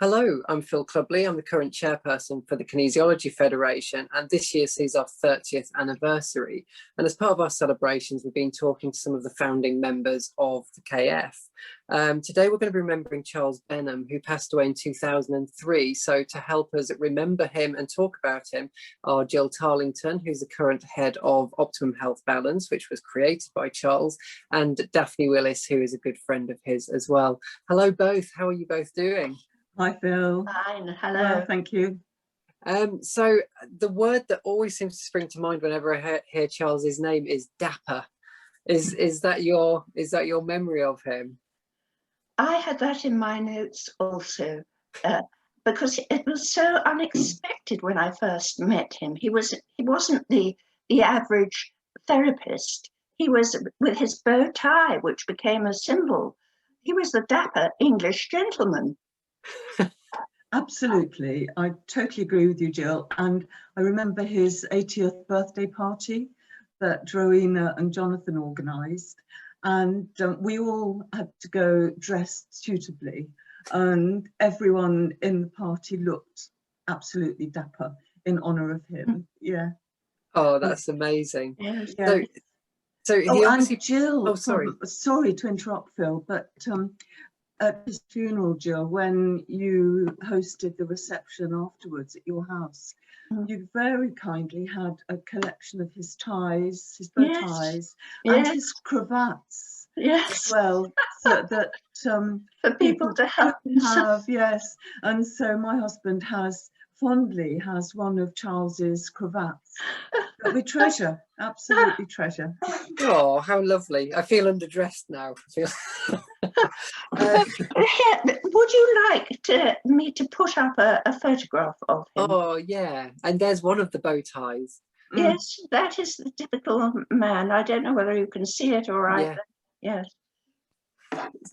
Hello, I'm Phil Clubley. I'm the current chairperson for the Kinesiology Federation, and this year sees our 30th anniversary. And as part of our celebrations, we've been talking to some of the founding members of the KF. Today, we're going to be remembering Charles Benham, who passed away in 2003. So to help us remember him and talk about him are Gill Tarlington, who's the current head of Optimum Health Balance, which was created by Charles, and Daphne Willis, who is a good friend of his as well. Hello, both. How are you both doing? Hi, Phil. Fine, hello. Well, thank you. So the word that always seems to spring to mind whenever I hear Charles's name is dapper. Is that your memory of him? I had that in my notes also, because it was so unexpected when I first met him. He wasn't the average therapist. He was with his bow tie, which became a symbol. He was the dapper English gentleman. Absolutely. I totally agree with you, Jill. And I remember his 80th birthday party that Rowena and Jonathan organised. And we all had to go dressed suitably. And everyone in the party looked absolutely dapper in honour of him. Yeah. Oh, that's amazing. Yes. Yeah. So he obviously... and Jill, oh, sorry. Sorry to interrupt, Phil, but at his funeral, Jill, when you hosted the reception afterwards at your house, you very kindly had a collection of his ties, his bow ties, and his cravats as well, so that for people to have. Yes, and so my husband fondly has one of Charles's cravats that we treasure, absolutely treasure. Oh, how lovely. I feel underdressed now. Would you like me to put up a photograph of him? Oh, yeah. And there's one of the bow ties. Yes, that is the typical man. I don't know whether you can see it all right. Yeah. Yes.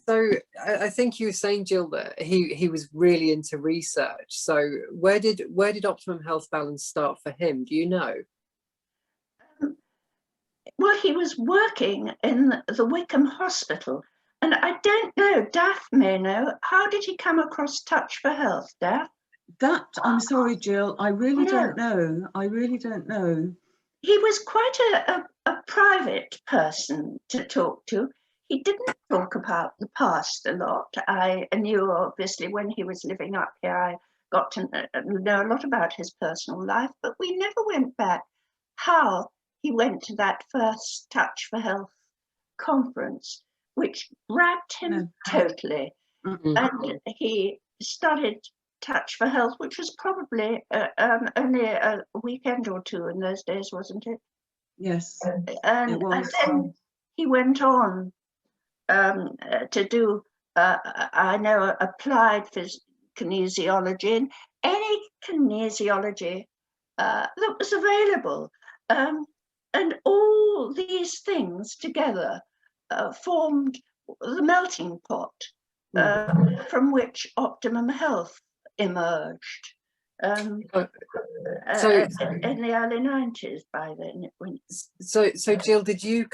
So I think you were saying, Jill, that he was really into research. So where did Optimum Health Balance start for him? Do you know? Well, he was working in the Wickham Hospital, and I don't know, Daph may know, how did he come across Touch for Health, Daph? That, I'm sorry, Jill, I really don't know. I really don't know. He was quite a private person to talk to. He didn't talk about the past a lot. I knew, obviously, when he was living up here, I got to know a lot about his personal life, but we never went back how he went to that first Touch for Health conference, which grabbed him totally. And he started Touch for Health, which was probably only a weekend or two in those days, wasn't it? Yes, and then he went on to do, I know, applied kinesiology and any kinesiology that was available. And all these things together formed the melting pot from which Optimum Health emerged in the early 90s. By then it went. So Jill, did you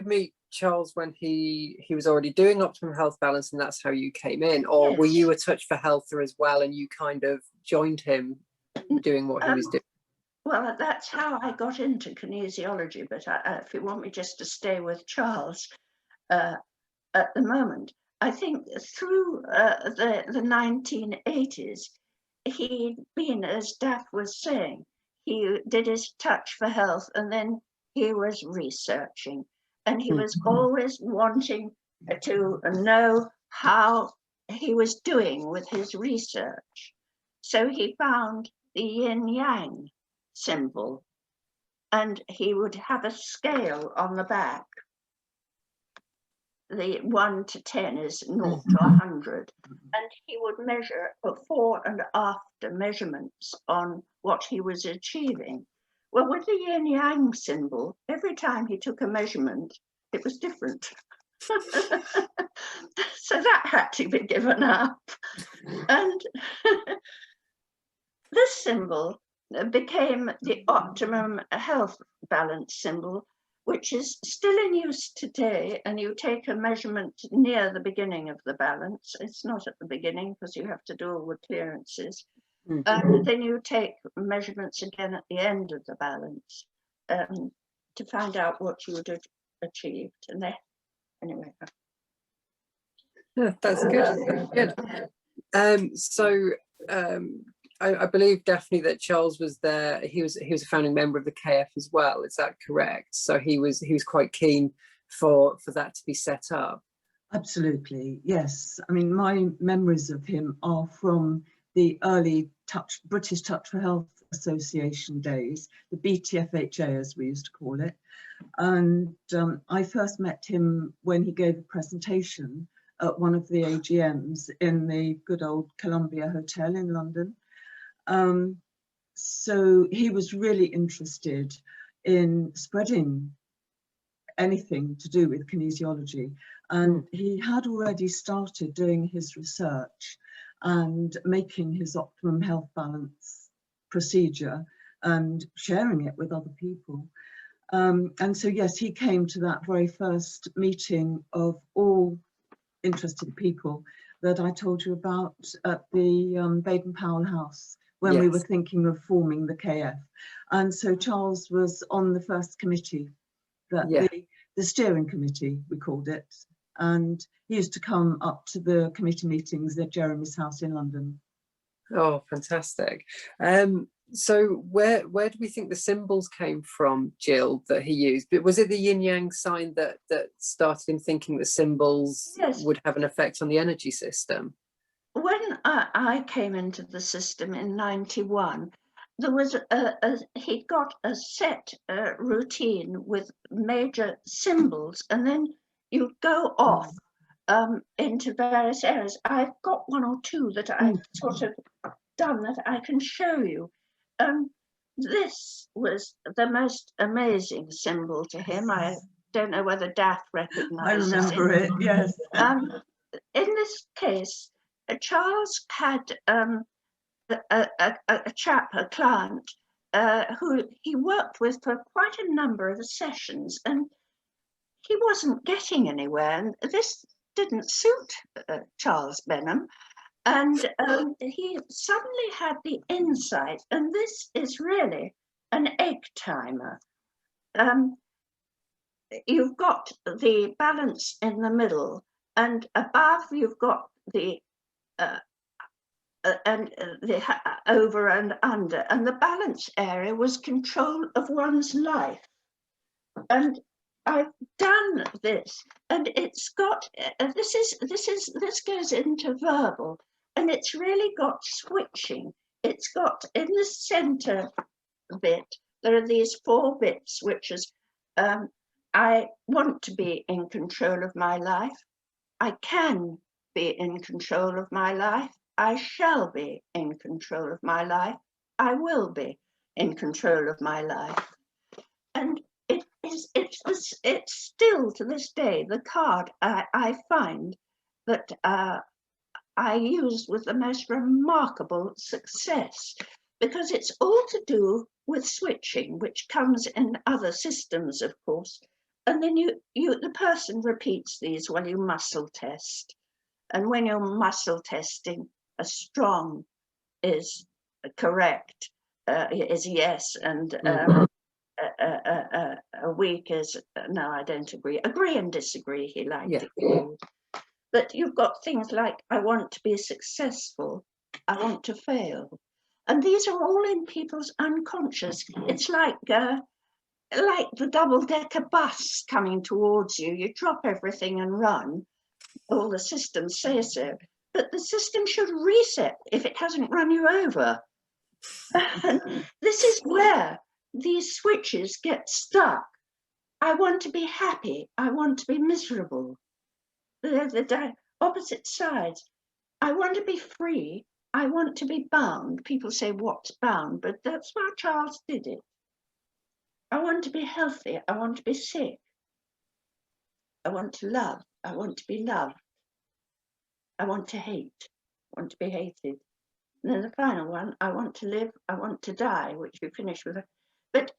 meet Charles when he was already doing Optimum Health Balance and that's how you came in, or were you a Touch for Healther as well and you kind of joined him doing what he was doing? Well, that's how I got into kinesiology, but if you want me just to stay with Charles at the moment, I think through the 1980s, he'd been, as Daph was saying, he did his Touch for Health and then he was researching and he was always wanting to know how he was doing with his research. So he found the yin-yang symbol and he would have a scale on the back. The 1 to 10 is 0 to 100, and he would measure before and after measurements on what he was achieving. Well, with the yin-yang symbol, every time he took a measurement, it was different. So that had to be given up. And this symbol became the Optimum Health Balance symbol which is still in use today, and you take a measurement near the beginning of the balance. It's not at the beginning because you have to do all the clearances. And then you take measurements again at the end of the balance to find out what you would have achieved. And then, anyway. Yeah, that's good. Good. I believe, Daphne, that Charles was there. He was a founding member of the KF as well. Is that correct? So he was quite keen for that to be set up. Absolutely, yes. I mean, my memories of him are from the early British Touch for Health Association days, the BTFHA as we used to call it. And I first met him when he gave a presentation at one of the AGMs in the good old Columbia Hotel in London. So he was really interested in spreading anything to do with kinesiology. And he had already started doing his research and making his Optimum Health Balance procedure and sharing it with other people. And so, yes, he came to that very first meeting of all interested people that I told you about at the Baden-Powell House when we were thinking of forming the KF. And so Charles was on the first committee, the steering committee, we called it. And he used to come up to the committee meetings at Jeremy's house in London. Oh, fantastic. So where do we think the symbols came from, Gill, that he used? But was it the yin-yang sign that started him thinking that symbols would have an effect on the energy system? When I came into the system in '91, there was he got a set routine with major symbols, and then you go off into various areas. I've got one or two that I've sort of done that I can show you. This was the most amazing symbol to him. I don't know whether Daphne recognises it. I remember it, yes. In this case, Charles had a client, who he worked with for quite a number of sessions, and he wasn't getting anywhere. And this didn't suit Charles Benham. And he suddenly had the insight, and this is really an egg timer. You've got the balance in the middle, and above you've got the over and under, and the balance area was control of one's life. And I've done this, and it's got this goes into verbal, and it's really got switching. It's got in the center bit, there are these 4 bits, which is I want to be in control of my life. I can be in control of my life. I shall be in control of my life. I will be in control of my life. And it's still to this day the card I find that I use with the most remarkable success, because it's all to do with switching, which comes in other systems, of course. And then the person repeats these while you muscle test. And when you're muscle testing, a strong is correct, is yes, and a weak is no, I don't agree. Agree and disagree, he liked it called. But you've got things like, I want to be successful, I want to fail. And these are all in people's unconscious. It's like the double-decker bus coming towards you. You drop everything and run. All the systems say so. But the system should reset if it hasn't run you over. And this is where these switches get stuck. I want to be happy. I want to be miserable. The opposite sides. I want to be free. I want to be bound. People say, what's bound? But that's why Charles did it. I want to be healthy. I want to be sick. I want to love. I want to be loved. I want to hate. I want to be hated. And then the final one, I want to live. I want to die, which we finish with. But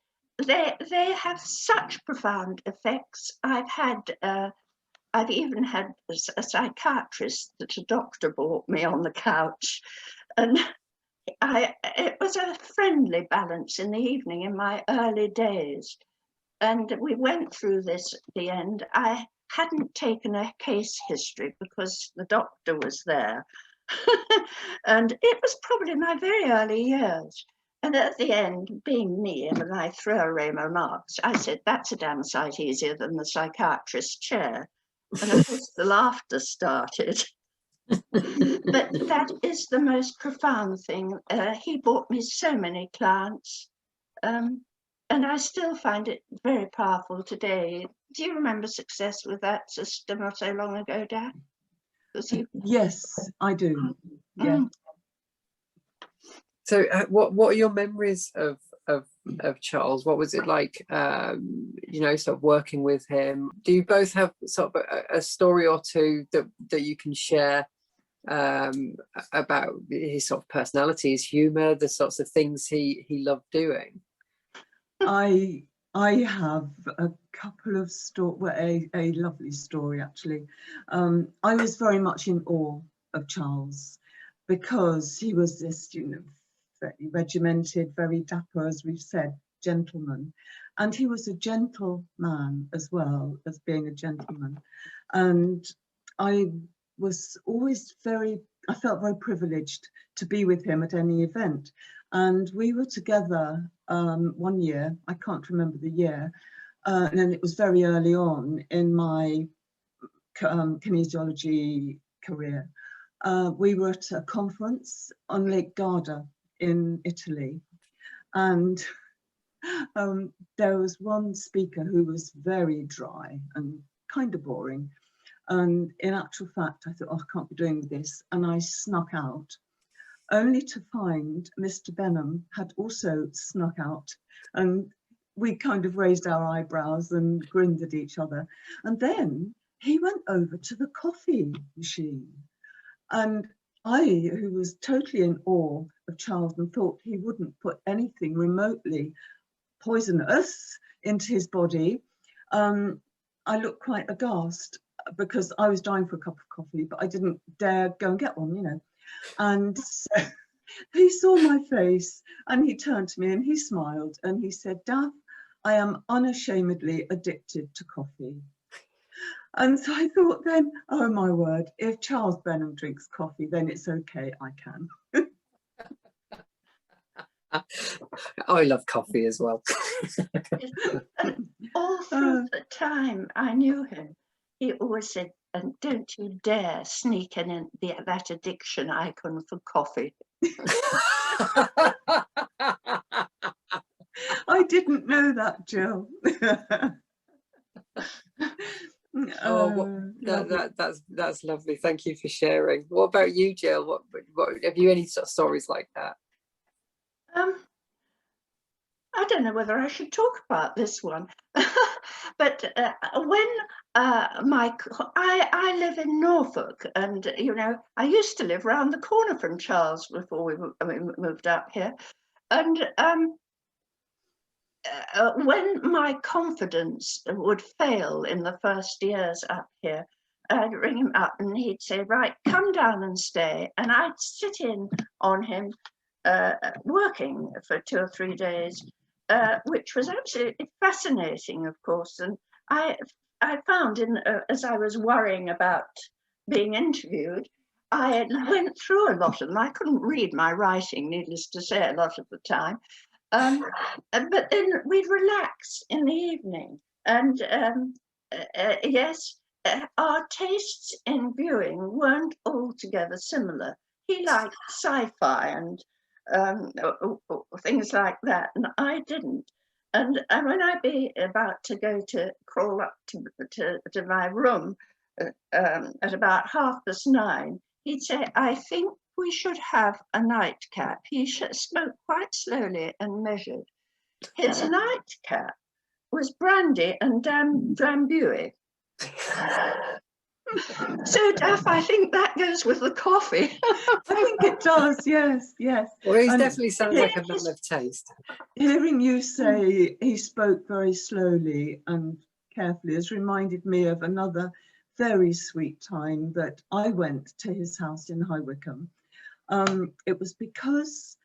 they have such profound effects. I've even had a psychiatrist that a doctor brought me on the couch, and it was a friendly balance in the evening in my early days. And we went through this at the end. I hadn't taken a case history because the doctor was there. And it was probably my very early years. And at the end, being me, and I throw away my remarks, I said, that's a damn sight easier than the psychiatrist's chair. And of course, the laughter started. But that is the most profound thing. He brought me so many clients, and I still find it very powerful today. Do you remember success with that system not so long ago, Dad? Yes, I do. Yeah. So what are your memories of Charles? What was it like, you know, sort of working with him? Do you both have sort of a story or two that you can share about his sort of personality, his humour, the sorts of things he loved doing? I have a couple of a lovely story actually. I was very much in awe of Charles because he was this, you know, very regimented, very dapper, as we've said, gentleman, and he was a gentle man as well as being a gentleman. And I was always I felt very privileged to be with him at any event. And we were together one year, I can't remember the year, and then it was very early on in my kinesiology career. We were at a conference on Lake Garda in Italy, and there was one speaker who was very dry and kind of boring. And in actual fact, I thought, oh, I can't be doing this. And I snuck out, only to find Mr. Benham had also snuck out. And we kind of raised our eyebrows and grinned at each other. And then he went over to the coffee machine. And I, who was totally in awe of Charles and thought he wouldn't put anything remotely poisonous into his body, I looked quite aghast because I was dying for a cup of coffee, but I didn't dare go and get one, you know. And so he saw my face and he turned to me and he smiled and he said, Daph, I am unashamedly addicted to coffee. And so I thought then, oh my word, if Charles Benham drinks coffee, then it's okay, I can. I love coffee as well. All through the time I knew him, he always said, and don't you dare sneak in that addiction icon for coffee. I didn't know that, Jill. That's lovely. Thank you for sharing. What about you, Jill? What have you any sort of stories like that? I don't know whether I should talk about this one, but when I live in Norfolk, and you know, I used to live round the corner from Charles before we moved up here, and when my confidence would fail in the first years up here, I'd ring him up and he'd say, right, come down and stay, and I'd sit in on him working for 2 or 3 days. Which was absolutely fascinating, of course. And I found, as I was worrying about being interviewed, I went through a lot of them. I couldn't read my writing, needless to say, a lot of the time. But then we'd relax in the evening. And yes, our tastes in viewing weren't altogether similar. He liked sci-fi and things like that, and I didn't. And when I'd be about to crawl up to my room at about 9:30, he'd say, I think we should have a nightcap. He spoke quite slowly and measured. His nightcap was brandy and drambuie. So, Daff, I think that goes with the coffee. I think it does, yes, yes. Well, he And definitely sounds like a man of taste. Hearing you say he spoke very slowly and carefully has reminded me of another very sweet time that I went to his house in High Wycombe. It was because,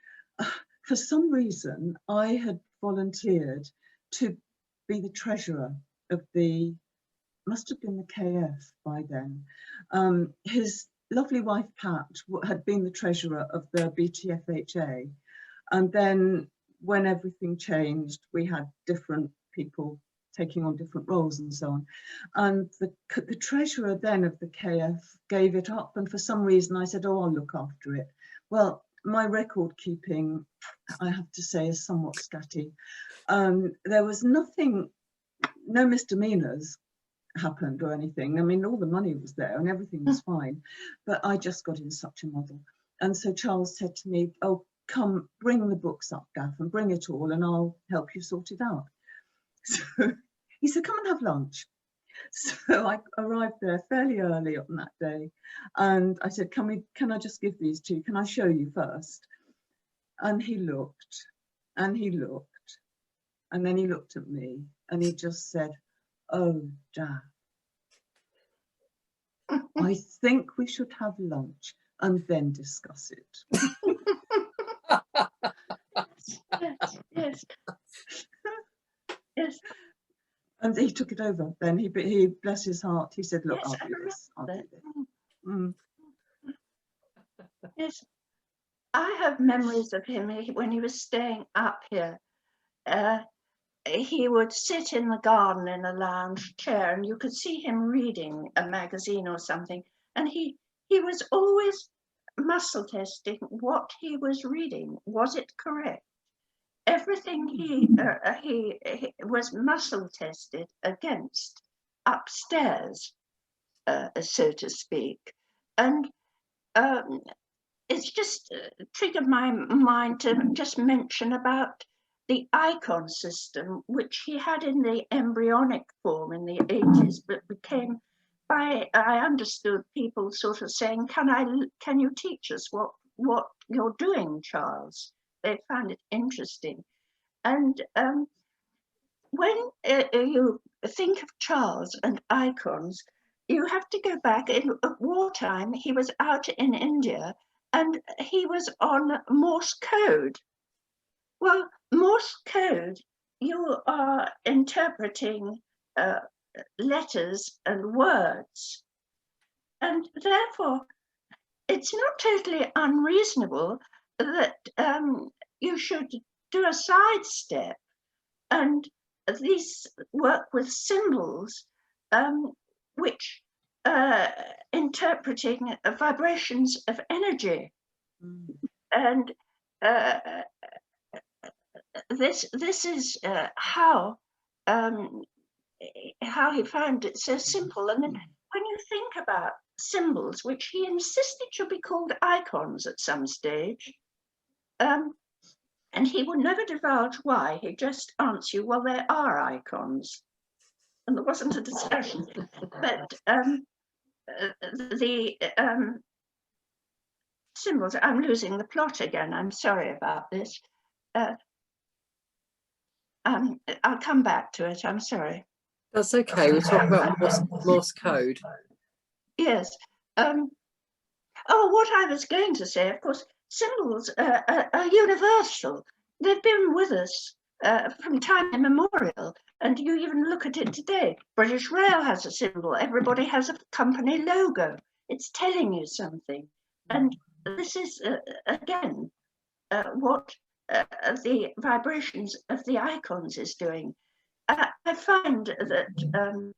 for some reason, I had volunteered to be the treasurer of the, must have been the KF by then. His lovely wife, Pat, had been the treasurer of the BTFHA. And then when everything changed, we had different people taking on different roles and so on. And the treasurer then of the KF gave it up. And for some reason I said, oh, I'll look after it. Well, my record keeping, I have to say, is somewhat scatty. There was nothing, no misdemeanors happened or anything. I mean, all the money was there and everything was fine, but I just got in such a muddle. And so Charles said to me, oh, come, bring the books up, Daff, and bring it all, and I'll help you sort it out. So he said, come and have lunch. So I arrived there fairly early on that day, and I said, can I just give these to you? Can I show you first? And he looked, and he looked, and then he looked at me, and he just said, oh, Daff, I think we should have lunch and then discuss it. Yes, yes, yes. And he took it over. Then he bless his heart, he said, look, Yes, I'll do this. I'll do this. Mm. Yes, I have memories of him when he was staying up here. He would sit in the garden in a lounge chair, and you could see him reading a magazine or something. And he was always muscle testing what he was reading. Was it correct? Everything he was muscle tested against upstairs, so to speak. And it's just triggered my mind to just mention about the icon system, which he had in the embryonic form in the 80s, but became, I understood people sort of saying, can you teach us what you're doing, Charles? They found it interesting. And when you think of Charles and icons, you have to go back. In wartime, he was out in India and he was on Morse code. Well, Morse code, you are interpreting letters and words. And therefore, it's not totally unreasonable that you should do a sidestep and these work with symbols, which interpreting vibrations of energy. And this is how he found it so simple. And then when you think about symbols, which he insisted should be called icons at some stage, and he would never divulge why. He'd just answer you, well, there are icons. And there wasn't a discussion. But the symbols, I'm losing the plot again. I'm sorry about this. I'll come back to it. I'm sorry. That's okay. We're talking about Morse code. Yes. Oh, what I was going to say, of course, symbols are universal. They've been with us from time immemorial, and you even look at it today. British Rail has a symbol. Everybody has a company logo. It's telling you something. And this is, again, what the vibrations of the icons is doing. I find that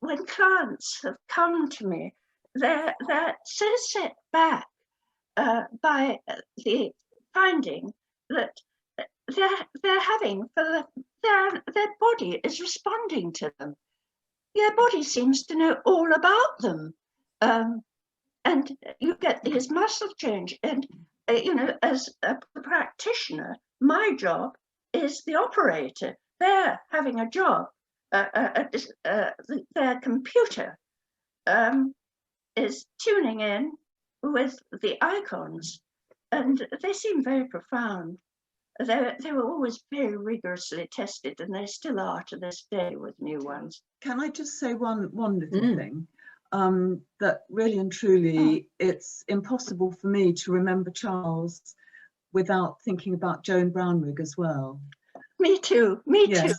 when clients have come to me, they're so set back by the finding that they're having their body is responding to them. Their body seems to know all about them, and you get this muscle change. And you know, as a practitioner, my job is the operator. They're having a job, their computer is tuning in with the icons, and they seem very profound. They were always very rigorously tested, and they still are to this day with new ones. Can I just say one little thing? That really and truly, it's impossible for me to remember Charles without thinking about Joan Brownrigg as well. Me too. Me too.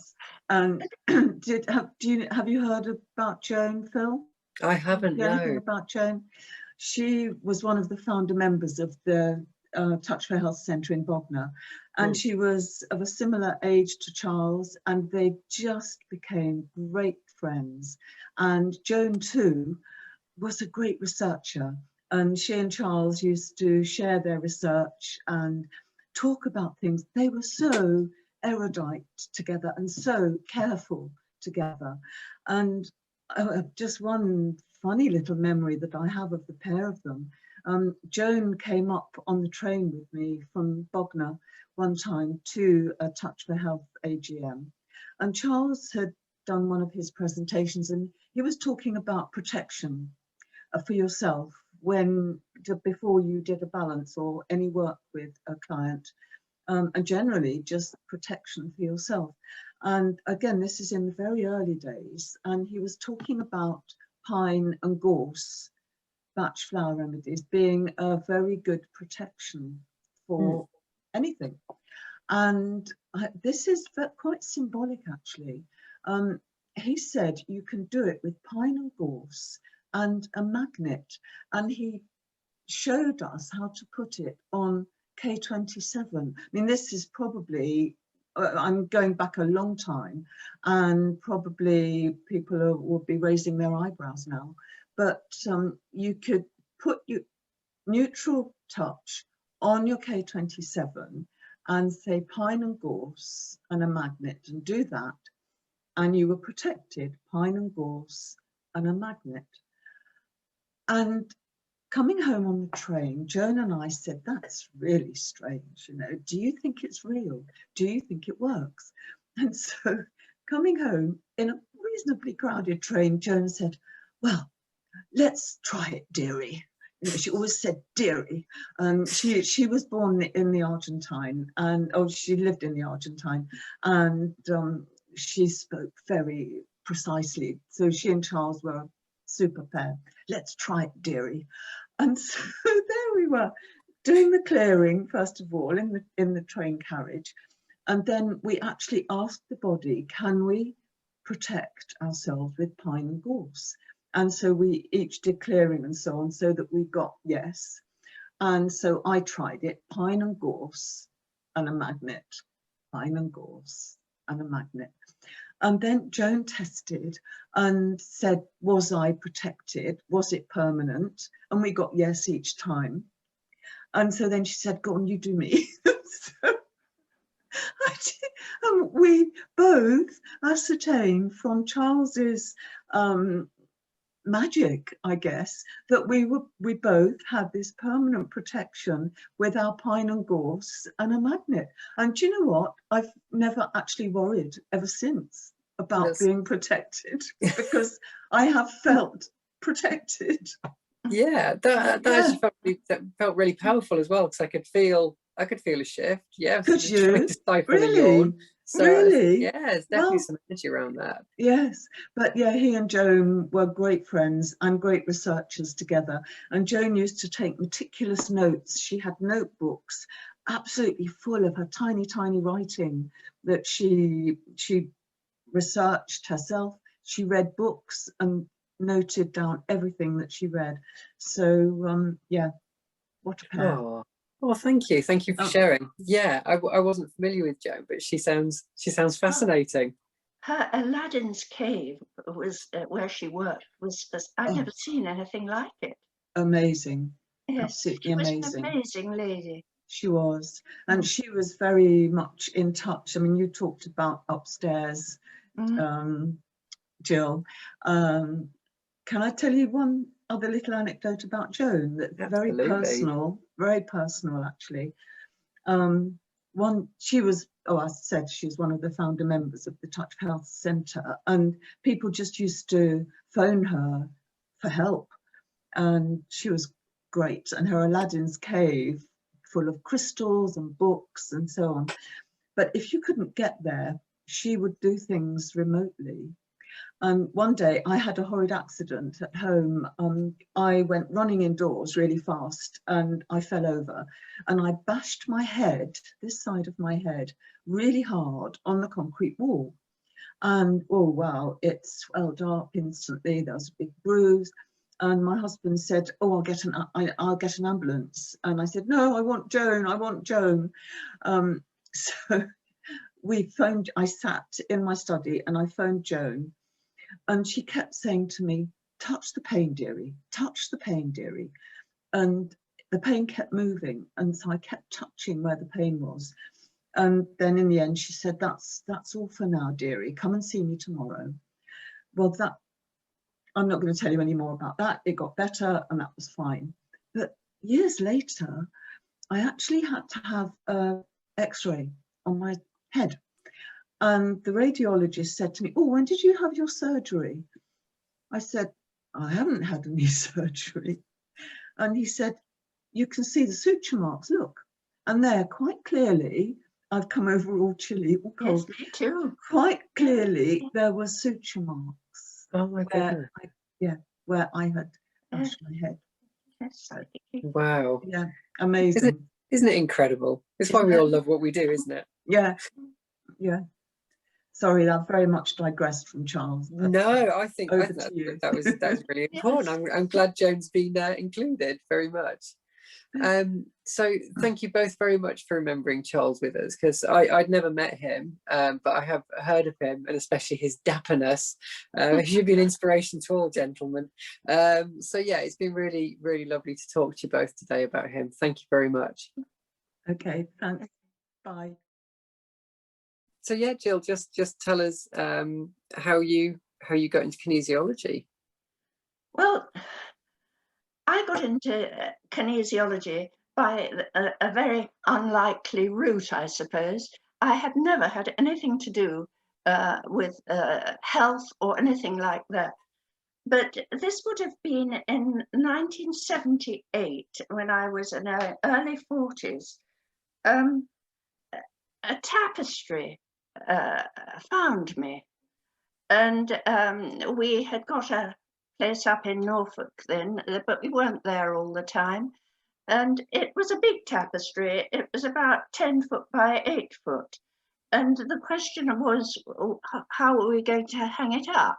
And have you heard about Joan, Phil? I haven't. No. Anything about Joan? She was one of the founder members of the Touch for Health Centre in Bognor, and she was of a similar age to Charles, and they just became great friends. And Joan too was a great researcher, and she and Charles used to share their research and talk about things. They were so erudite together and so careful together. And just one funny little memory that I have of the pair of them. Joan came up on the train with me from Bognor one time to a Touch for Health AGM, and Charles had done one of his presentations, and he was talking about protection for yourself before you did a balance or any work with a client, and generally just protection for yourself. And again, this is in the very early days, and he was talking about pine and gorse batch flower remedies being a very good protection for anything. And this is quite symbolic, actually. He said you can do it with pine and gorse and a magnet, and he showed us how to put it on K27. I mean, this is probably, I'm going back a long time, and probably people will be raising their eyebrows now, but you could put your neutral touch on your K27 and say pine and gorse and a magnet, and do that, and you were protected, pine and gorse and a magnet. And coming home on the train, Joan and I said, that's really strange, you know, do you think it's real? Do you think it works? And so coming home in a reasonably crowded train, Joan said, well, let's try it, dearie. You know, she always said dearie. She was born in the Argentine, and she lived in the Argentine, and she spoke very precisely. So she and Charles were a super pair. Let's try it, dearie. And so there we were, doing the clearing first of all in the train carriage, and then we actually asked the body, can we protect ourselves with pine and gorse? And so we each did clearing and so on, so that we got yes. And so I tried it, pine and gorse and a magnet, pine and gorse and a magnet. And then Joan tested and said, was I protected? Was it permanent? And we got yes each time. And so then she said, go on, you do me. So I did, and we both ascertained from Charles's magic, I guess, that we both had this permanent protection with our pine and gorse and a magnet. And do you know what? I've never actually worried ever since about being protected, because I have felt protected. Yeah, that actually felt really powerful as well, because I could feel a shift. Yeah, could you really? So really? Yeah, there's definitely some energy around that. Yes, but yeah, he and Joan were great friends and great researchers together. And Joan used to take meticulous notes. She had notebooks absolutely full of her tiny writing that she researched herself. She read books and noted down everything that she read. So yeah, what a pair. Oh, thank you for sharing. Yeah, I wasn't familiar with Joan, but she sounds fascinating. Her Aladdin's cave was where she worked. I've never seen anything like it. Amazing. Yes, absolutely amazing. She was an amazing lady. She was, and she was very much in touch. I mean, you talked about upstairs, Jill. Can I tell you one other little anecdote about Joan? That's very personal actually. She was, I said she was one of the founder members of the Touch Health Centre, and people just used to phone her for help. And she was great. And her Aladdin's cave full of crystals and books and so on. But if you couldn't get there, she would do things remotely. And one day I had a horrid accident at home. I went running indoors really fast and I fell over and I bashed my head, this side of my head, really hard on the concrete wall. And oh wow, it swelled up instantly. There was a big bruise. And my husband said, oh, I'll get an ambulance. And I said, no, I want Joan, I want Joan. So I sat in my study and I phoned Joan. And she kept saying to me, touch the pain, dearie, touch the pain, dearie. And the pain kept moving. And so I kept touching where the pain was. And then in the end, she said, that's all for now, dearie. Come and see me tomorrow. Well, I'm not going to tell you any more about that. It got better and that was fine. But years later, I actually had to have an X-ray on my head. And the radiologist said to me, oh, when did you have your surgery? I said, I haven't had any surgery. And he said, you can see the suture marks, look. And there, quite clearly, I've come over all chilly, all cold. Yes, me too. Quite clearly, there were suture marks. Oh my goodness. Where I had bashed my head. Yes, so Wow. Yeah, amazing. Isn't it incredible? It's why we all love what we do, isn't it? Yeah, yeah. Sorry, I've very much digressed from Charles. No, I think over to you. that was really important. I'm glad Joan's been included very much. So thank you both very much for remembering Charles with us, because I'd never met him, but I have heard of him, and especially his dapperness. He should be an inspiration to all gentlemen. So yeah, it's been really, really lovely to talk to you both today about him. Thank you very much. Okay, thanks. Bye. So yeah, Gill, just tell us how you got into kinesiology. Well, I got into kinesiology by a very unlikely route, I suppose. I had never had anything to do with health or anything like that. But this would have been in 1978, when I was in my early 40s. A tapestry found me, and we had got a place up in Norfolk then, but we weren't there all the time. And it was a big tapestry. It was about 10 foot by 8 foot. And the question was, how were we going to hang it up?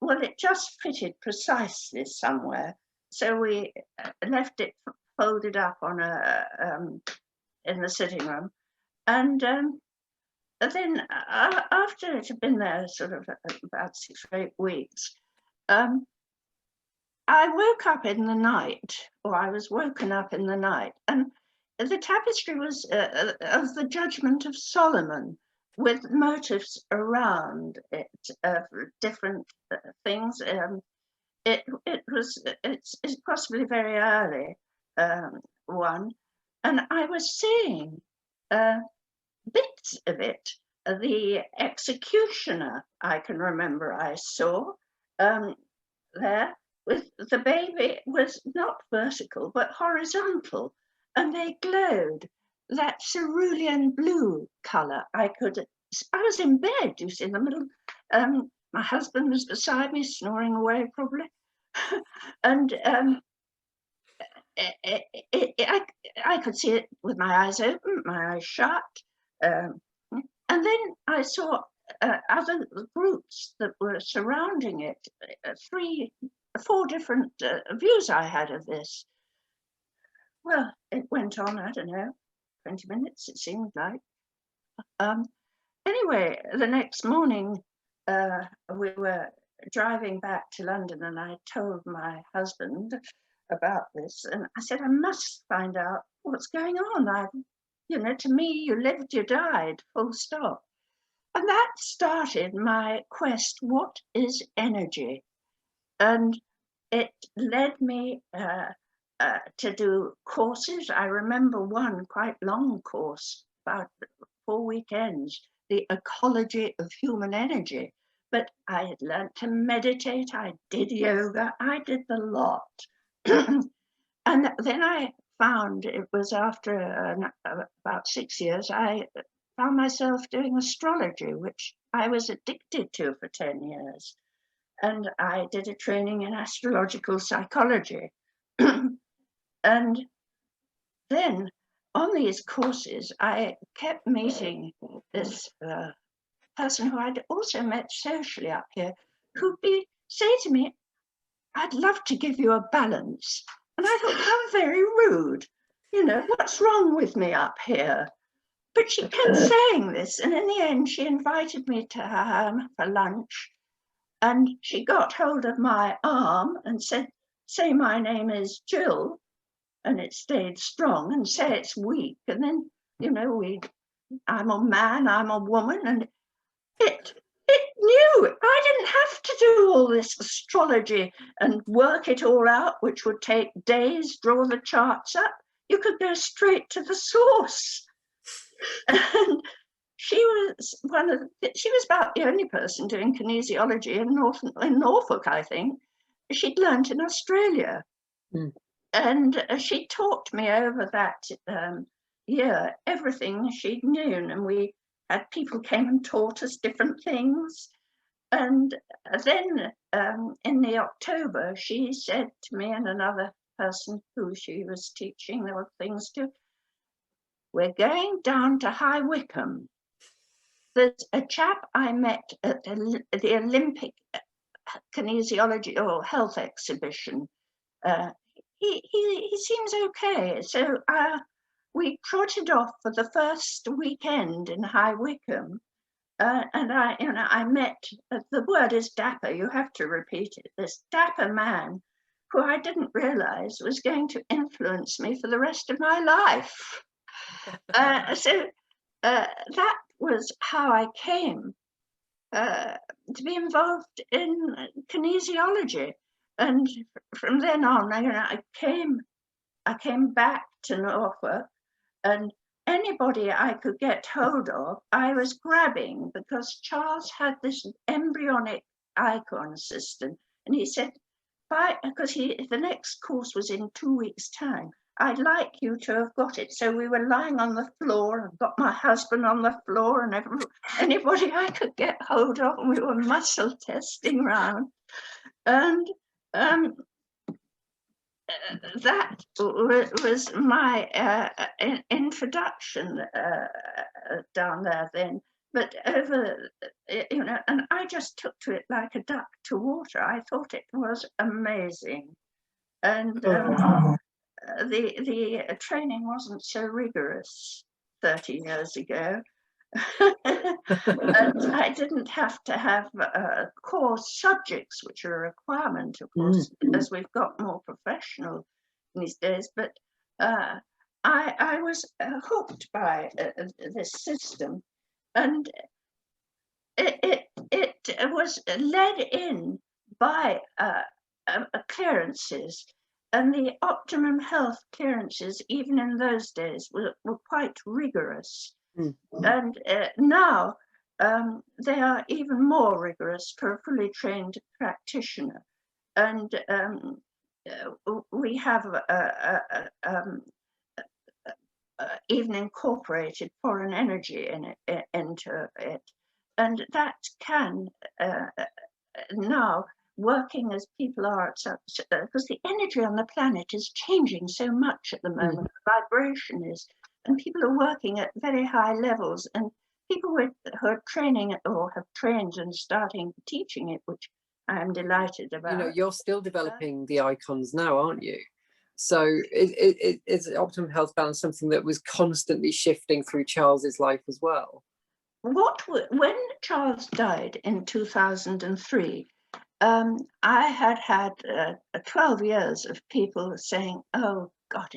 Well, it just fitted precisely somewhere. So we left it folded up on in the sitting room. And then after it had been there sort of about 6 or 8 weeks, I woke up in the night, or I was woken up in the night, and the tapestry was of the Judgment of Solomon, with motifs around it of different things. It's possibly very early one, and I was seeing bits of it. The executioner, I can remember I saw there, with the baby, was not vertical but horizontal, and they glowed that cerulean blue colour. I was in bed, you see, in the middle. My husband was beside me, snoring away probably, and I could see it with my eyes open, my eyes shut, and then I saw other groups that were surrounding it. 3 or 4 different views I had of this. Well, it went on, I don't know, 20 minutes it seemed like. Anyway, the next morning we were driving back to London, and I told my husband about this, and I said, I must find out what's going on. To me, you lived, you died, full stop. And that started my quest, what is energy? And it led me to do courses. I remember one quite long course, about 4 weekends, the ecology of human energy, but I had learned to meditate, I did yoga, I did the lot. And then I found, it was after about 6 years, I found myself doing astrology, which I was addicted to for 10 years. And I did a training in astrological psychology. And then on these courses, I kept meeting this person who I'd also met socially up here, who'd say to me, "I'd love to give you a balance." And I thought, how very rude. You know, what's wrong with me up here? But she kept saying this. And in the end, she invited me to her home for lunch. And she got hold of my arm and said, "Say my name is Gill." And it stayed strong, and say it's weak. And then, you know, I'm a man, I'm a woman, and it knew I didn't have to do all this astrology and work it all out, which would take days, draw the charts up. You could go straight to the source. And she was about the only person doing kinesiology in Norfolk, I think. She'd learnt in Australia. Mm. And she taught me over that year everything she'd known, and we had people came and taught us different things. And then in the October, she said to me and another person who she was teaching there were things to, "We're going down to High Wycombe. There's a chap I met at the Olympic kinesiology or health exhibition. He seems okay." So we trotted off for the first weekend in High Wycombe, and I met, the word is dapper, you have to repeat it, this dapper man who I didn't realize was going to influence me for the rest of my life. So that was how I came to be involved in kinesiology. And from then on, I came back to Norfolk, and anybody I could get hold of, I was grabbing, because Charles had this embryonic icon system, and he said, because the next course was in 2 weeks' time, "I'd like you to have got it." So we were lying on the floor, and got my husband on the floor, and anybody I could get hold of, and we were muscle testing round. And that was my introduction down there then. But and I just took to it like a duck to water. I thought it was amazing. And the training wasn't so rigorous 30 years ago. And I didn't have to have core subjects, which are a requirement, of course, as we've got more professional these days. But I was hooked by this system, and it was led in by clearances. And the Optimum Health clearances, even in those days, were quite rigorous. And now they are even more rigorous for a fully trained practitioner. And we have even incorporated foreign energy into it. And that can now, working as people are, because the energy on the planet is changing so much at the moment, the vibration is, and people are working at very high levels, and people who are training or have trained and starting teaching it, which I am delighted about. You know, you're still developing the icons now, aren't you? So is Optimum Health Balance something that was constantly shifting through Charles's life as well? When Charles died in 2003, I had 12 years of people saying, "Oh God,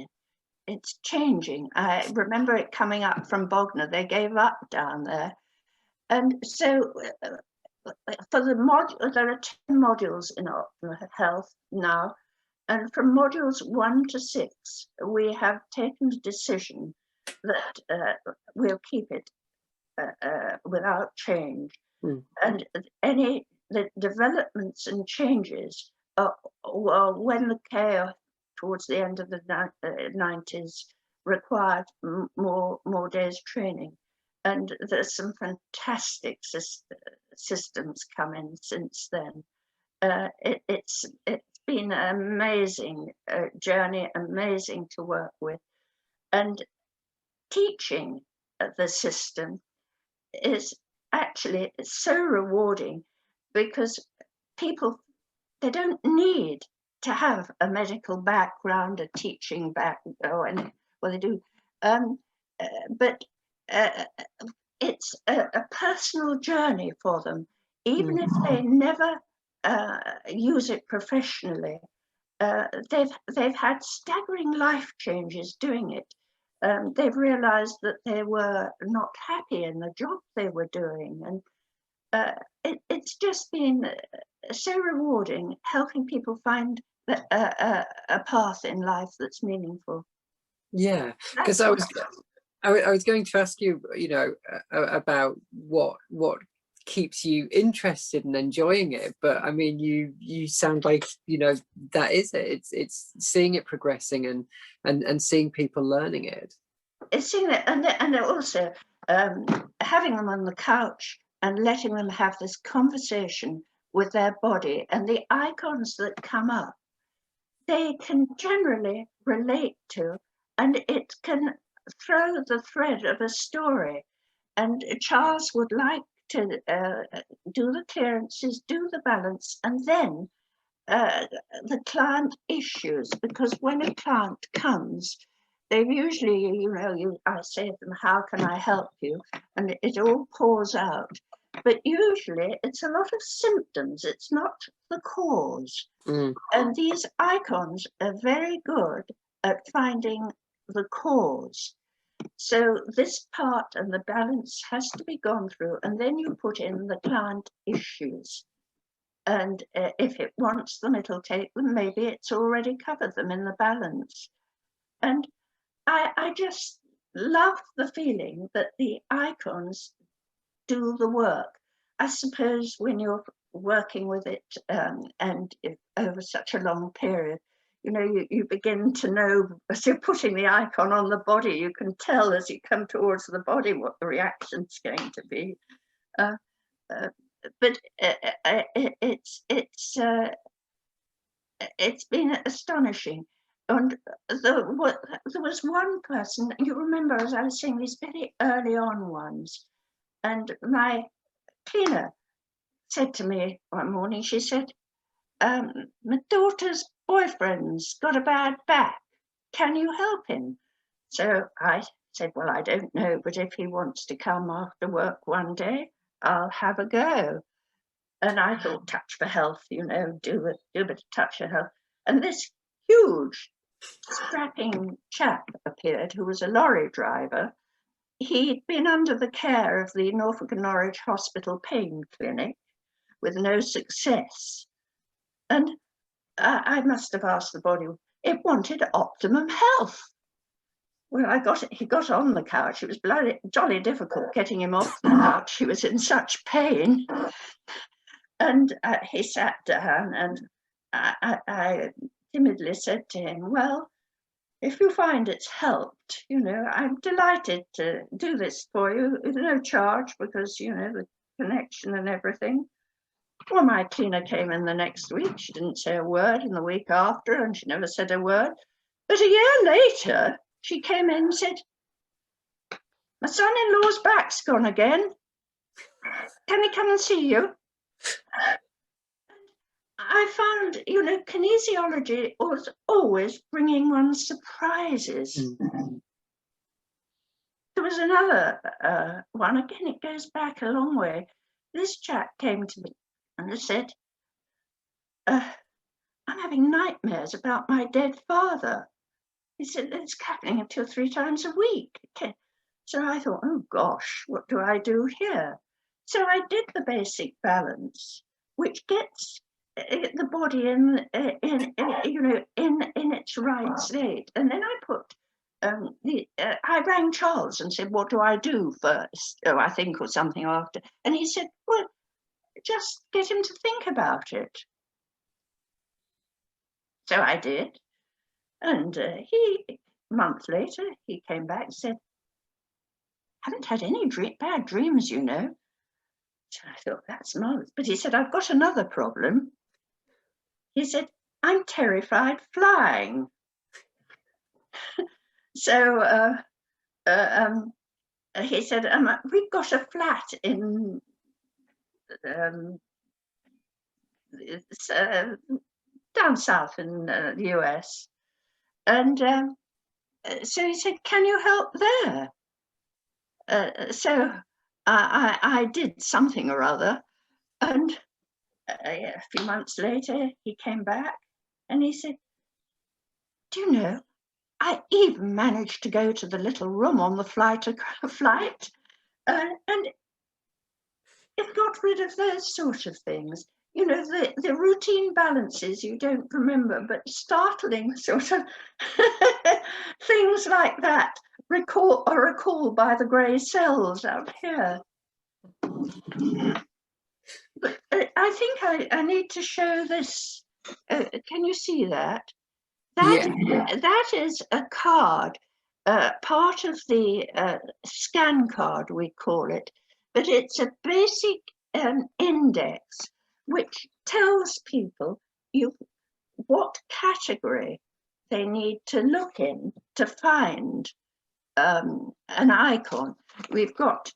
it's changing." I remember it coming up from Bognor. They gave up down there. And so for the module, there are 10 modules in Optimum Health now. And from modules 1 to 6, we have taken the decision that we'll keep it without change. And the developments and changes when the care towards the end of the 90s required more days training. And there's some fantastic systems come in since then. It's been an amazing journey, amazing to work with. And teaching the system is actually so rewarding, because people, they don't need to have a medical background, a teaching background, well, they do, but it's a personal journey for them, even if they never use it professionally. They've had staggering life changes doing it. They've realized that they were not happy in the job they were doing, and it's just been so rewarding, helping people find a path in life that's meaningful. Yeah, because I was going to ask you, about what keeps you interested and enjoying it, but I mean, you sound like that is it. It's seeing it progressing and seeing people learning it. It's seeing it, and also having them on the couch and letting them have this conversation with their body, and the icons that come up, they can generally relate to, and it can throw the thread of a story. And Charles would like to do the clearances, do the balance, and then the client issues, because when a client comes, they usually, I say to them, how can I help you? And it all pours out. But usually it's a lot of symptoms, it's not the cause. And these icons are very good at finding the cause. So this part and the balance has to be gone through, and then you put in the client issues. And if it wants them, it'll take them. Maybe it's already covered them in the balance. And I just love the feeling that the icons do the work. I suppose when you're working with it and over such a long period, you begin to know, as you're putting the icon on the body, you can tell as you come towards the body what the reaction's going to be. But it's been astonishing. And there was one person, you remember, as I was saying, these very early on ones, and my cleaner said to me one morning, she said, my daughter's boyfriend's got a bad back. Can you help him? So I said, well, I don't know, but if he wants to come after work one day, I'll have a go. And I thought, touch for health, do a bit of touch for health. And this huge, strapping chap appeared, who was a lorry driver. He'd been under the care of the Norfolk and Norwich Hospital Pain Clinic with no success. And I must have asked the body, it wanted Optimum Health. Well, he got on the couch. It was jolly difficult getting him off the couch. He was in such pain. And he sat down, and I timidly said to him, well, if you find it's helped, I'm delighted to do this for you. There's no charge because, the connection and everything. Well, my cleaner came in the next week. She didn't say a word, and the week after, and she never said a word. But a year later, she came in and said, my son-in-law's back's gone again. Can he come and see you? I found, kinesiology was always bringing one surprises. There was another one, again, it goes back a long way. This chap came to me and said, I'm having nightmares about my dead father. He said, it's happening 2 or 3 times a week. Okay. So I thought, oh gosh, what do I do here? So I did the basic balance, which gets the body in its right state. And then I put I rang Charles and said, what do I do first? Oh, I think, or something after. And he said, well, just get him to think about it. So I did. And a month later, he came back and said, haven't had any bad dreams, you know. So I thought, that's marvelous. But he said, I've got another problem. He said, I'm terrified flying. So he said, we've got a flat in down south in the US. And so he said, can you help there? So I did something or other. And a few months later, he came back and he said, do you know, I even managed to go to the little room on the flight, and it got rid of those sort of things. You know, the routine balances you don't remember, but startling sort of things like that are recalled by the grey cells out here. But I think I need to show this. Can you see that? That is a card, part of the scan card, we call it, but it's a basic index which tells people what category they need to look in to find an icon. We've got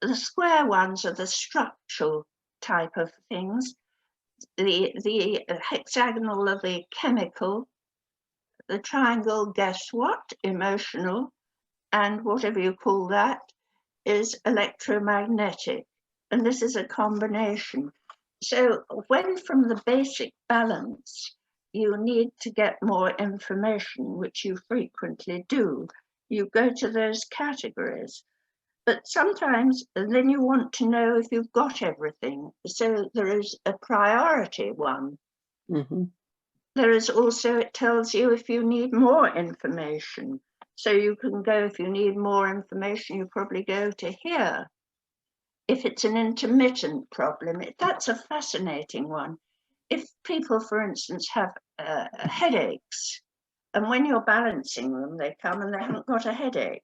the square ones are the structural type of things. The hexagonal are the chemical, the triangle, guess what, emotional, and whatever you call that is electromagnetic. And this is a combination. So when from the basic balance, you need to get more information, which you frequently do, you go to those categories. But sometimes then you want to know if you've got everything. So there is a priority one. Mm-hmm. There is also, it tells you if you need more information. So you can go, if you need more information, you probably go to here. If it's an intermittent problem, that's a fascinating one. If people, for instance, have headaches, and when you're balancing them, they come and they haven't got a headache.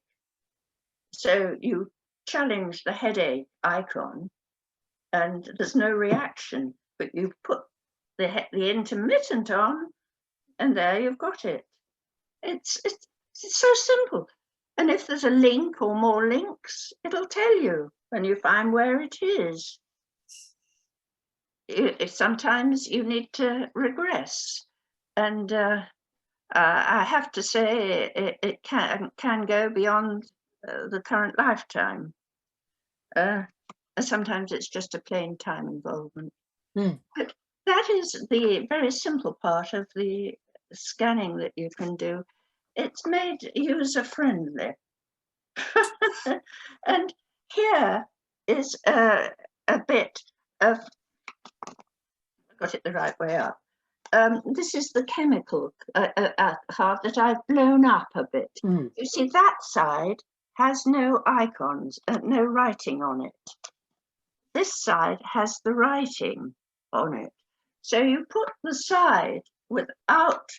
So you challenge the headache icon and there's no reaction, but you put the intermittent on and there you've got it. It's so simple. And if there's a link or more links, it'll tell you when you find where it is. Sometimes you need to regress. And I have to say it can go beyond the current lifetime. Sometimes it's just a plain time involvement. But that is the very simple part of the scanning that you can do. It's made user-friendly. And here is a bit of, I got it the right way up. This is the chemical part that I've blown up a bit. You see, that side has no icons, no writing on it. This side has the writing on it. So you put the side without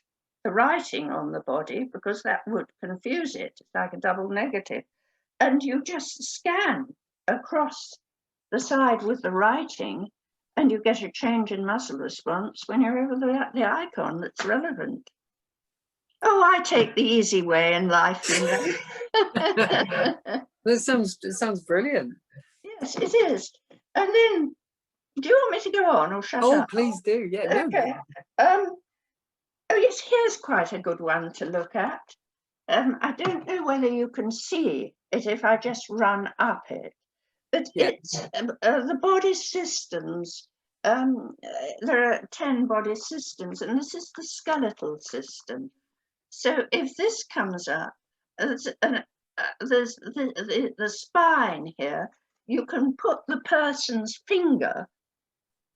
the writing on the body, because that would confuse it. It's like a double negative. And you just scan across the side with the writing, and you get a change in muscle response when you're over the icon that's relevant. Oh, I take the easy way in life, you know. It sounds brilliant. Yes, it is. And then, do you want me to go on or shut up? Oh, please do. Yeah. Okay. No. Oh, yes, here's quite a good one to look at. I don't know whether you can see it if I just run up it, but it's the body systems. There are 10 body systems, and this is the skeletal system. So if this comes up, there's the spine here. You can put the person's finger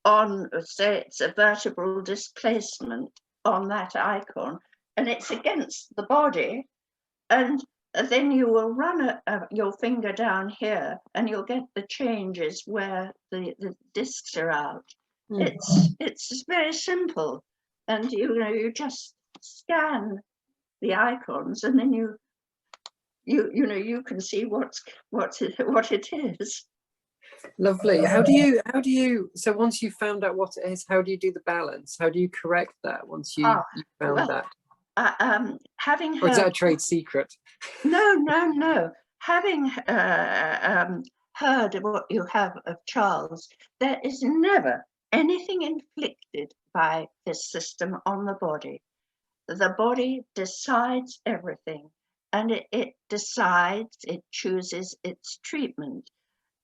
on, say it's a vertebral displacement, on that icon, and it's against the body, and then you will run your finger down here and you'll get the changes where the discs are out. It's very simple, and you just scan the icons, and then you can see what it is. Lovely. How do you, so once you've found out what it is, how do you do the balance? How do you correct that once you found that? Having Or is that a heard, trade secret? no. Having heard of what you have of Charles, there is never anything inflicted by this system on the body. The body decides everything, and it decides, it chooses its treatment.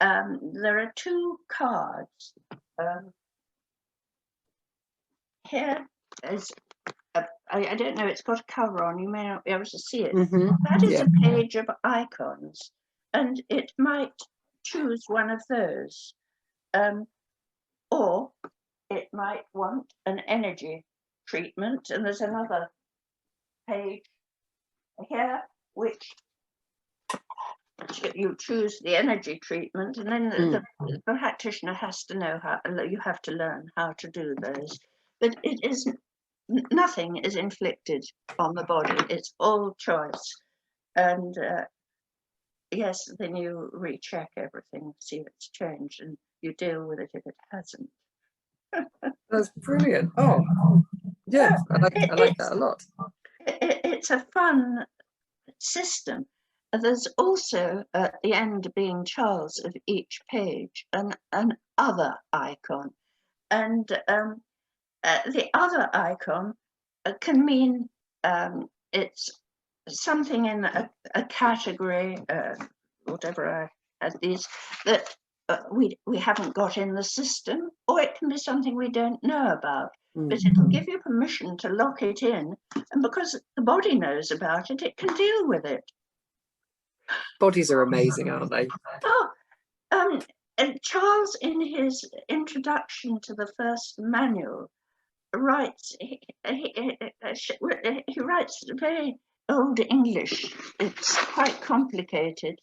There are two cards. Here is, I don't know, it's got a cover on, you may not be able to see it. That is a page of icons, and it might choose one of those. Or it might want an energy treatment, and there's another page here which you choose the energy treatment, and then the practitioner has to know how, you have to learn how to do those. But it isn't, nothing is inflicted on the body, it's all choice. And yes, then you recheck everything, see if it's changed, and you deal with it if it hasn't. That's brilliant. Oh, yeah, I like that a lot. It's a fun system. There's also at the end, being Charles, of each page an other icon, and the other icon can mean it's something in a category, whatever I had these, that we haven't got in the system, or it can be something we don't know about. But it'll give you permission to lock it in, and because the body knows about it, it can deal with it. Bodies are amazing, aren't they? Oh, and Charles, in his introduction to the first manual, writes, he writes very old English. It's quite complicated.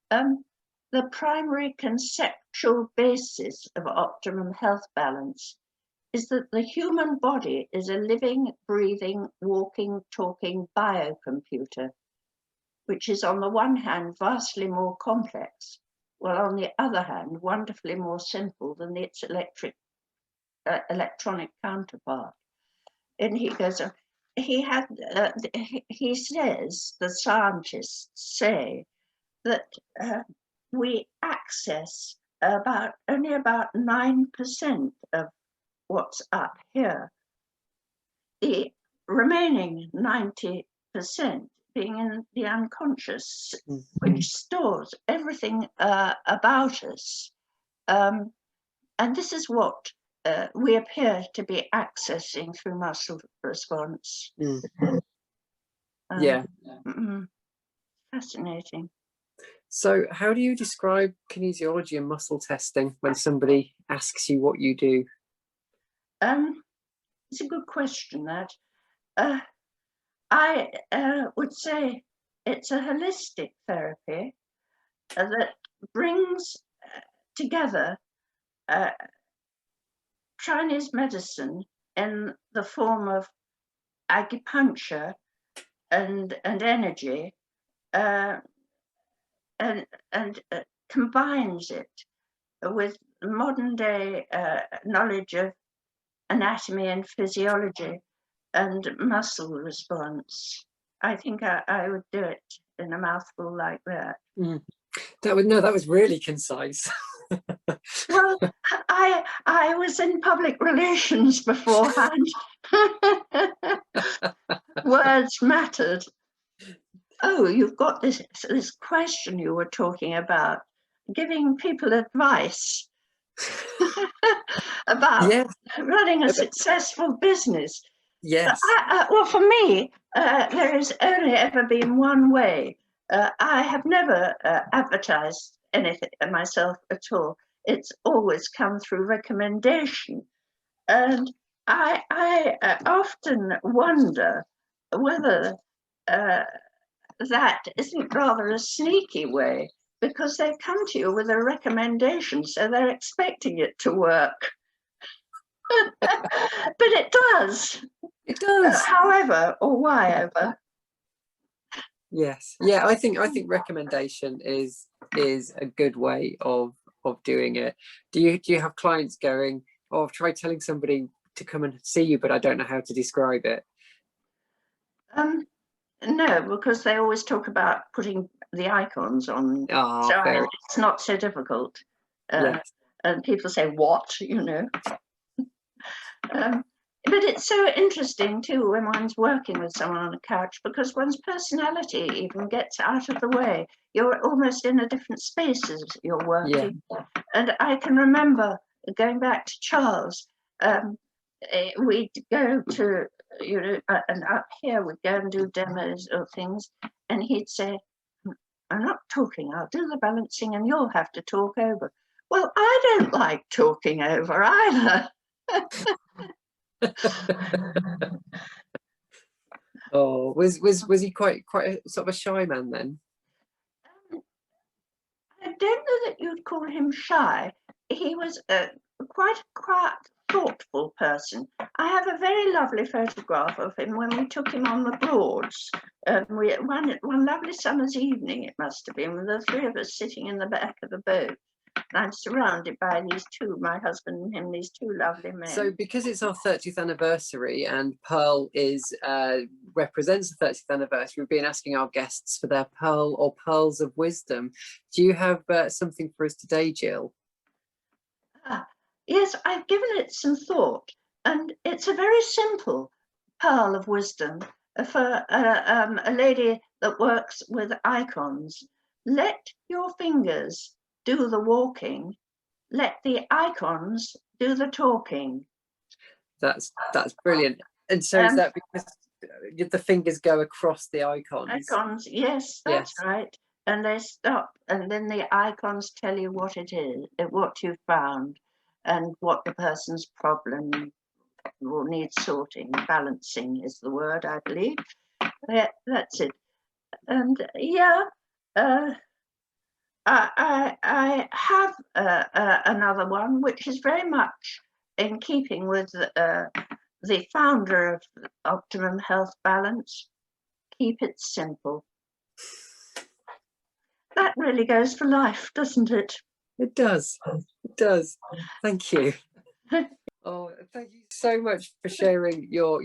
The primary conceptual basis of optimum health balance is that the human body is a living, breathing, walking, talking biocomputer, which is on the one hand vastly more complex, while on the other hand wonderfully more simple than its electronic counterpart. And he goes on, he says, the scientists say that we access only about 9% of what's up here. The remaining 90% being in the unconscious, which stores everything about us. And this is what we appear to be accessing through muscle response. Yeah. Fascinating. So how do you describe kinesiology and muscle testing when somebody asks you what you do? It's a good question, that. I would say it's a holistic therapy that brings together Chinese medicine in the form of acupuncture and energy, and combines it with modern day knowledge of anatomy and physiology and muscle response. I think I would do it in a mouthful like that. That was really concise. Well, I was in public relations beforehand. Words mattered. Oh, you've got this question you were talking about, giving people advice about running a successful business. Yes. Well, for me, there has only ever been one way. I have never advertised anything myself at all. It's always come through recommendation. And I often wonder whether that isn't rather a sneaky way, because they come to you with a recommendation, so they're expecting it to work. But it does. It does. However, or why ever. Yes. Yeah, I think recommendation is a good way of doing it. Do you have clients going, oh, I've tried telling somebody to come and see you, but I don't know how to describe it? No, because they always talk about putting the icons on. Oh, so fair. It's not so difficult. Yes. And people say, what, you know. But it's so interesting too when one's working with someone on a couch, because one's personality even gets out of the way. You're almost in a different space as you're working. Yeah. And I can remember going back to Charles, we'd go to, you know, and up here we'd go and do demos or things, and he'd say, I'm not talking, I'll do the balancing and you'll have to talk over. Well, I don't like talking over either. Oh, was he quite a sort of a shy man then? I don't know that you'd call him shy. He was quite a quiet, thoughtful person. I have a very lovely photograph of him when we took him on the Broads. One lovely summer's evening, it must have been, with the three of us sitting in the back of the boat. I'm surrounded by these two, my husband and him, these two lovely men. So because it's our 30th anniversary and Pearl represents the 30th anniversary, we've been asking our guests for their Pearl or Pearls of Wisdom. Do you have something for us today, Gill? Yes, I've given it some thought, and it's a very simple Pearl of Wisdom for a lady that works with icons. Let your fingers do the walking, let the icons do the talking. That's brilliant. And so is that because the fingers go across the icons? Icons, yes, that's right. And they stop, and then the icons tell you what it is, what you've found, and what the person's problem will need sorting. Balancing is the word, I believe. Yeah, that's it. And yeah, I have another one, which is very much in keeping with the founder of Optimum Health Balance. Keep it simple. That really goes for life, doesn't it? It does. It does. Thank you. Oh, thank you so much for sharing your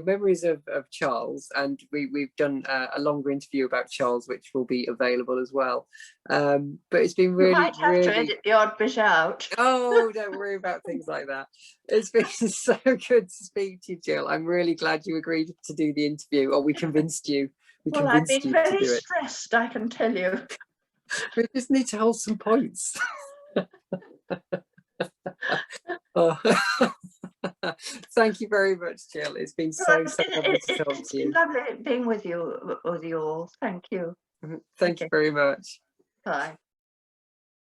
memories of Charles, and we've done a longer interview about Charles, which will be available as well. But it's been really, you might have to edit the odd bit out. Oh, don't worry about things like that. It's been so good to speak to you, Gill. I'm really glad you agreed to do the interview, or we convinced you. Well, I've been very stressed, I can tell you. We just need to hold some points. Oh. Thank you very much, Gill. It's been so lovely to talk to you. It's been lovely being with you all. Thank you. Thank you very much. Bye.